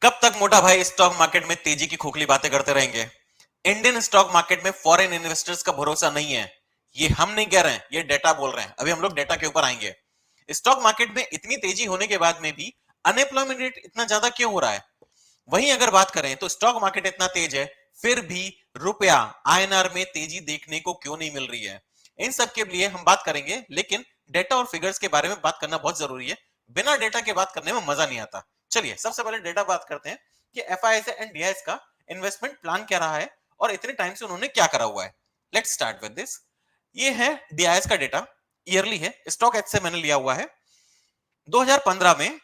कब तक मोटा भाई स्टॉक मार्केट में तेजी की खोखली बातें करते रहेंगे? इंडियन स्टॉक मार्केट में फॉरेन इन्वेस्टर्स का भरोसा नहीं है। ये हम नहीं कह रहे हैं, ये डेटा बोल रहे हैं। अभी हम लोग डेटा के ऊपर आएंगे। स्टॉक मार्केट में इतनी तेजी होने के बाद में भी अनएम्प्लॉयमेंट रेट इतना ज्यादा क्यों हो रहा है? वहीं अगर बात करें तो स्टॉक मार्केट इतना तेज है, फिर भी रुपया आईएनआर में तेजी देखने को क्यों नहीं मिल रही है? इन सब के लिए हम बात करेंगे, लेकिन डेटा और फिगर्स के बारे में बात करना बहुत जरूरी है। बिना डेटा के बात करने में मजा नहीं आता। चलिए सबसे पहले डेटा बात करते हैं कि एफआईआई एंड डीआईएस का इन्वेस्टमेंट प्लान क्या रहा है और इतने टाइम से उन्होंने क्या करा हुआ है। Let's start with this. ये है डीआईएस का डेटा, ईयरली है, स्टॉक एक्स से मैंने लिया हुआ है। 2015 में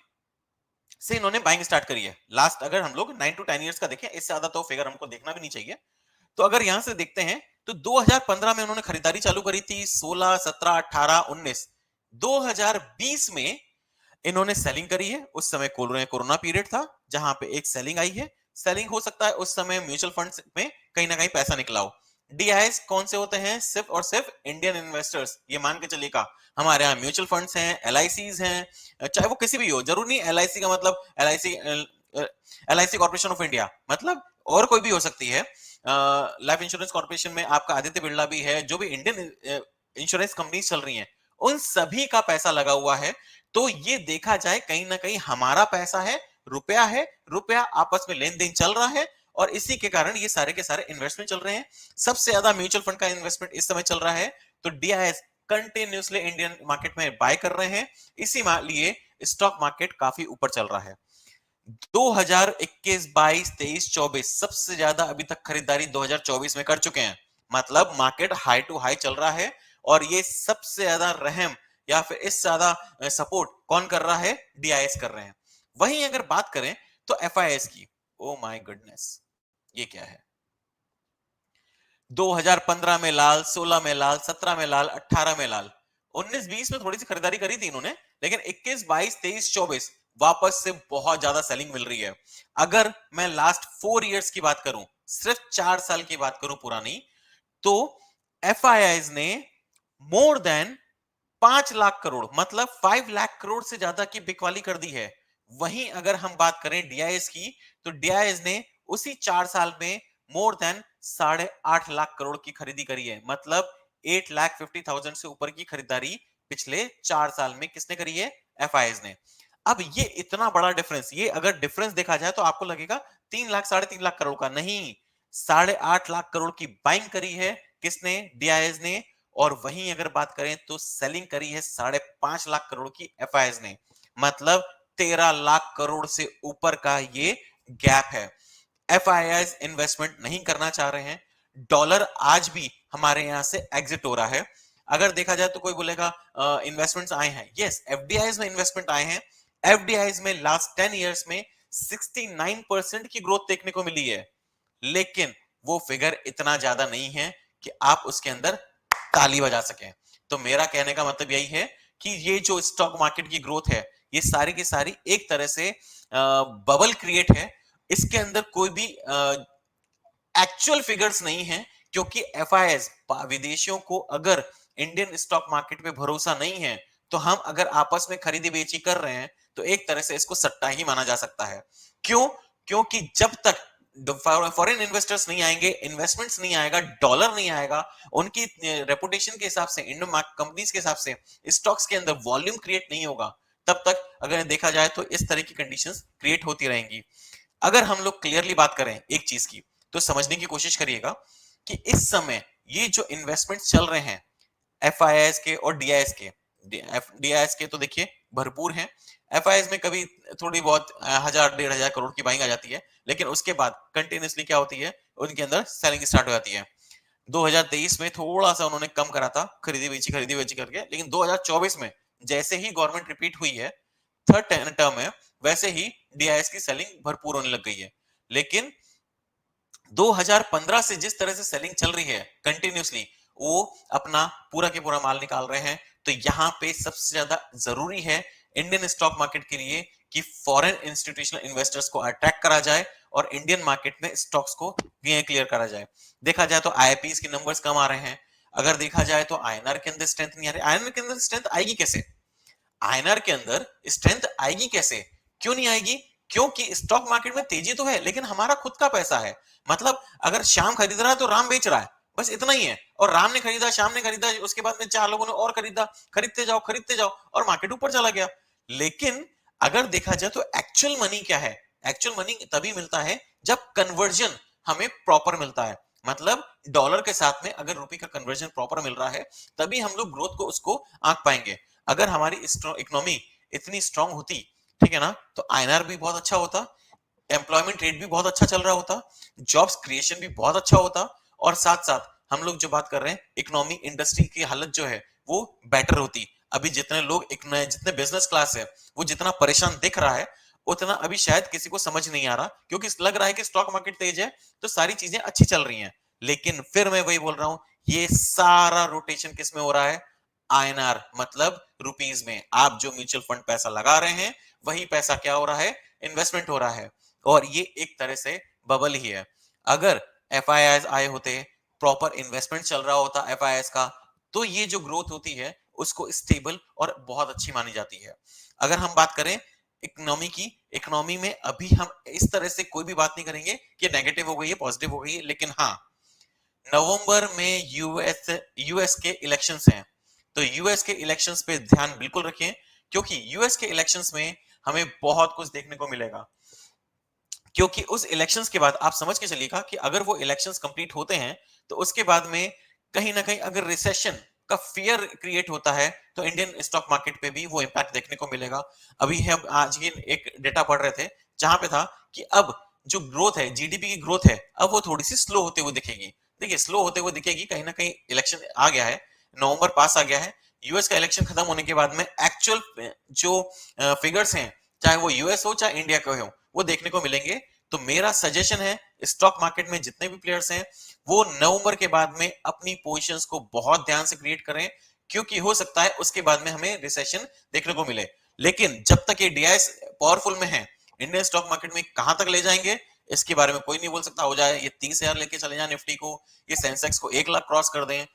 से इन्होंने बाइंग स्टार्ट करी है। लास्ट अगर हम लोग 9 to 10 इयर्स का देखें, इससे ज्यादा तो फिगर हमको देखना भी नहीं चाहिए। तो अगर यहां से देखते हैं तो 2015 में उन्होंने खरीदारी चालू करी थी, 16, 17, 18, 19। 2020 में इन्होंने सेलिंग करी है। उस समय कोरोना पीरियड था जहां पे एक सेलिंग आई है। सेलिंग हो सकता है उस समय म्यूचुअल फंड्स में कहीं ना कहीं पैसा निकला हो। डीआईएस कौन से होते हैं? सिर्फ और सिर्फ इंडियन इन्वेस्टर्स। ये मान के चलिएगा, हमारे यहाँ म्यूचुअल फंड्स हैं, एलआईसीज हैं, चाहे वो किसी भी हो, जरूर नहीं एलआईसी का मतलब एलआईसी कॉर्पोरेशन ऑफ इंडिया, मतलब और कोई भी हो सकती है। लाइफ इंश्योरेंस कॉर्पोरेशन में आपका आदित्य बिरला भी है। जो भी इंडियन इंश्योरेंस कंपनी चल रही हैं, उन सभी का पैसा लगा हुआ है। तो ये देखा जाए कहीं ना कहीं हमारा पैसा है, रुपया है, रुपया आपस में लेन देन चल रहा है और इसी के कारण ये सारे के सारे इन्वेस्टमेंट चल रहे हैं। सबसे ज्यादा म्यूचुअल फंड का इन्वेस्टमेंट इस समय चल रहा है। तो डीआईएस कंटिन्यूसली इंडियन मार्केट में बाय कर रहे हैं, इसी लिए स्टॉक मार्केट काफी ऊपर चल रहा है। 2021, 22, 23, 24 सबसे ज्यादा अभी तक खरीदारी 2024 में कर चुके हैं। मतलब मार्केट हाई टू हाई चल रहा है और ये सबसे ज्यादा रहम या फिर इस ज्यादा सपोर्ट कौन कर रहा है? डीआईएस कर रहे हैं। वहीं अगर बात करें तो एफआईएस की, ओ माय गुडनेस, ये क्या है? 2015 में लाल, 16 में लाल, 17 में लाल, 18 में लाल, 19-20 में थोड़ी सी खरीदारी करी थी इन्होंने, लेकिन 21, 22, 23, 24 वापस से बहुत ज्यादा सेलिंग मिल रही है। अगर मैं लास्ट 4 इयर्स की बात करूं, सिर्फ 4 साल की बात करूं पुरानी, तो एफआईआई ने मोर देन 5 लाख करोड़, मतलब 5 लाख करोड़ से ज्यादा की बिकवाली कर दी है। वहीं अगर हम बात करें डीआईएस की, तो डीआईएस ने उसी 4 साल में मोर देन 8.5 लाख करोड़ की खरीदी करी है। मतलब 8,50,000 से ऊपर की खरीदारी पिछले 4 साल में किसने करी है? एफआईआई ने। अब ये इतना बड़ा डिफरेंस, ये अगर डिफरेंस देखा जाए तो आपको लगेगा 3 लाख 3.5 लाख करोड़ का, नहीं, 8.5 लाख करोड़ की बाइंग करी है किसने? डीआईएस ने। और वहीं अगर बात करें तो सेलिंग करी है 5.5 लाख करोड़ की एफआईआई ने। मतलब 13 लाख करोड़ से ऊपर का ये गैप है। एफआईआई इन्वेस्टमेंट नहीं करना चाह रहे हैं। डॉलर आज भी हमारे यहां से एग्जिट हो रहा है। अगर देखा जाए तो कोई बोलेगा इन्वेस्टमेंट्स आए हैं, यस, एफडीआई में इन्वेस्टमेंट आए हैं। एफडीआई में लास्ट 10 इयर्स में 69% की ग्रोथ देखने को मिली है, लेकिन वो फिगर इतना ज्यादा नहीं है कि आप उसके अंदर ताली बजा सकें। तो मेरा कहने का मतलब यही है कि ये जो स्टॉक मार्केट की ग्रोथ है, ये सारी की सारी एक तरह से बबल क्रिएट है। इसके अंदर कोई भी एक्चुअल फिगर्स नहीं है, क्योंकि एफआईआई विदेशियों को अगर इंडियन स्टॉक मार्केट पे भरोसा नहीं है, तो हम अगर आपस में खरीदी बेची कर रहे हैं तो एक तरह से इसको सट्टा ही माना जा सकता है। क्यों? क्योंकि जब तक फॉरेन इन्वेस्टर्स नहीं आएंगे, इन्वेस्टमेंट्स नहीं आएगा, डॉलर नहीं आएगा, उनकी रेपुटेशन के हिसाब से, इंडियन कंपनीज के हिसाब से स्टॉक्स के अंदर वॉल्यूम क्रिएट नहीं होगा, तब तक अगर देखा जाए तो इस तरह की कंडीशंस क्रिएट होती रहेंगी। अगर हम लोग क्लियरली बात करें एक चीज की, तो समझने की कोशिश करिएगा कि इस समय ये जो इन्वेस्टमेंट चल रहे हैं एफआईआई के और डीआईएस के, डीआईएस के तो देखिए भरपूर हैं। एफआईआई में कभी थोड़ी बहुत 1,000-1,500 करोड़ की बाइंग आ जाती है, लेकिन उसके बाद कंटिन्यूसली क्या होती है, उनके अंदर सेलिंग स्टार्ट हो जाती है। 2023 में थोड़ा सा उन्होंने कम करा था खरीदी बेची करके, लेकिन 2024 में जैसे ही गवर्नमेंट रिपीट हुई है थर्ड टर्म है, वैसे ही डीआईएस की सेलिंग भरपूर होने लग गई है। लेकिन 2015 से जिस तरह से सेलिंग चल रही है कंटिन्यूसली, वो अपना पूरा के पूरा माल निकाल रहे हैं। तो यहां पे सबसे ज्यादा जरूरी है इंडियन स्टॉक मार्केट के लिए कि फॉरेन इंस्टीट्यूशनल इन्वेस्टर्स को अट्रैक्ट करा जाए और इंडियन मार्केट में स्टॉक्स को क्लियर करा जाए। देखा जाए तो आईआईपीएस के नंबर्स कम आ रहे हैं। अगर देखा जाए तो आईएनआर के अंदर स्ट्रेंथ नहीं आ रही। आईएनआर के अंदर स्ट्रेंथ आएगी कैसे? आईएनआर के अंदर स्ट्रेंथ आएगी कैसे? क्यों नहीं आएगी? क्योंकि स्टॉक मार्केट में तेजी तो है लेकिन हमारा खुद का पैसा है। मतलब अगर श्याम खरीद रहा है तो राम बेच रहा है, बस इतना ही है। और राम ने खरीदा, श्याम ने खरीदा, उसके बाद में चार लोगों ने और खरीदा, खरीदते जाओ और मार्केट ऊपर चला गया। लेकिन अगर देखा जाए तो एक्चुअल मनी क्या है? एक्चुअल मनी तभी मिलता है जब कन्वर्जन हमें प्रॉपर मिलता है। मतलब डॉलर के साथ में अगर रुपए का कन्वर्जन प्रॉपर मिल रहा है तभी हम लोग ग्रोथ को उसको आंक पाएंगे। अगर हमारी इकोनॉमी इतनी स्ट्रांग होती, ठीक है ना, तो आईएनआर भी बहुत अच्छा होता, एम्प्लॉयमेंट रेट भी बहुत अच्छा चल रहा होता, जॉब्स क्रिएशन भी बहुत अच्छा होता, और साथ साथ हम लोग जो बात कर रहे हैं इकोनॉमी इंडस्ट्री की हालत जो है वो बेटर होती। अभी जितने लोग जितने बिजनेस क्लास है वो जितना परेशान दिख रहा है उतना अभी शायद किसी को समझ नहीं आ रहा, क्योंकि लग रहा है कि स्टॉक मार्केट तेज है तो सारी चीजें अच्छी चल रही हैं। लेकिन फिर मैं वही बोल रहा हूं, ये सारा रोटेशन किस में हो रहा है? आईएनआर मतलब रुपीज में। आप जो म्यूचुअल फंड पैसा लगा रहे हैं वही पैसा क्या हो रहा है? इन्वेस्टमेंट हो रहा है। और ये एक तरह से बबल ही है। अगर एफआईआईज आए होते, प्रॉपर इन्वेस्टमेंट चल रहा होता एफआईआईज का, तो ये जो ग्रोथ होती है उसको स्टेबल और बहुत अच्छी मानी जाती है। अगर हम बात करें इकोनॉमी की, इकोनॉमी में अभी हम इस तरह से कोई भी बात नहीं करेंगे कि नेगेटिव हो गई है, पॉजिटिव हो गई है, लेकिन हाँ, नवंबर में यूएस के इलेक्शंस हैं, तो यूएस के इलेक्शंस पे ध्यान बिल्कुल रखें, क्योंकि यूएस के इलेक्शंस में हमें बहुत कुछ देखने को मिलेगा। क्योंकि उस इलेक्शंस के बाद आप समझ के चलिएगा कि अगर वो इलेक्शंस कंप्लीट होते हैं तो उसके बाद में कहीं ना कहीं अगर रिसेशन का फियर क्रिएट होता है तो इंडियन स्टॉक मार्केट पे भी वो इंपैक्ट देखने को मिलेगा। अभी हम आज ही एक डेटा पढ़ रहे थे जहां पे था कि अब जो ग्रोथ है, जीडीपी की ग्रोथ है, अब वो थोड़ी सी स्लो होते हुए दिखेगी। देखिए स्लो होते हुए दिखेगी, कहीं ना कहीं इलेक्शन आ गया है, नवंबर पास आ गया है, यूएस का इलेक्शन खत्म होने के बाद में एक्चुअल जो फिगर्स हैं, चाहे वो यूएस हो चाहे इंडिया का हो, वो देखने को मिलेंगे। तो मेरा सजेशन है स्टॉक मार्केट में जितने भी प्लेयर्स हैं वो नवंबर के बाद में अपनी पोजीशंस को बहुत ध्यान से क्रिएट करें, क्योंकि हो सकता है उसके बाद में हमें रिसेशन देखने को मिले। लेकिन जब तक ये डीआईएस पावरफुल में है, इंडियन स्टॉक मार्केट में कहां तक ले जाएंगे इसके बारे में कोई नहीं बोल सकता। हो जाए ये 30,000 लेके चले जाए निफ्टी को, ये सेंसेक्स को 1 लाख क्रॉस कर दें,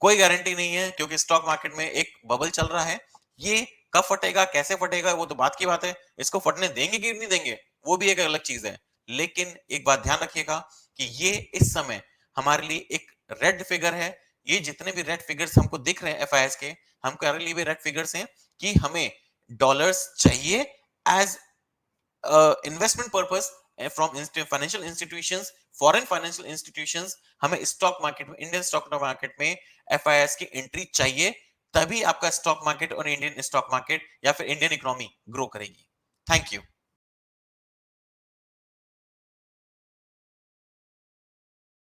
कोई गारंटी नहीं है, क्योंकि स्टॉक मार्केट में एक बबल चल रहा है। ये कब फटेगा, कैसे फटेगा, वो तो बात की बात है। इसको फटने देंगे कि नहीं देंगे वो भी एक अलग चीज है। लेकिन एक बात ध्यान रखिएगा कि ये इस समय हमारे लिए एक रेड फिगर है। ये जितने भी रेड फिगर्स हमको दिख रहे हैं एफआईएस के, हमको लिए भी रेड फिगर्स हैं कि हमें डॉलर्स चाहिए as investment purpose from financial institutions, foreign financial institutions. हमें स्टॉक मार्केट में, इंडियन स्टॉक मार्केट में एफआईएस की एंट्री चाहिए, तभी आपका स्टॉक मार्केट और इंडियन स्टॉक मार्केट या फिर इंडियन इकोनॉमी ग्रो करेगी। Thank you.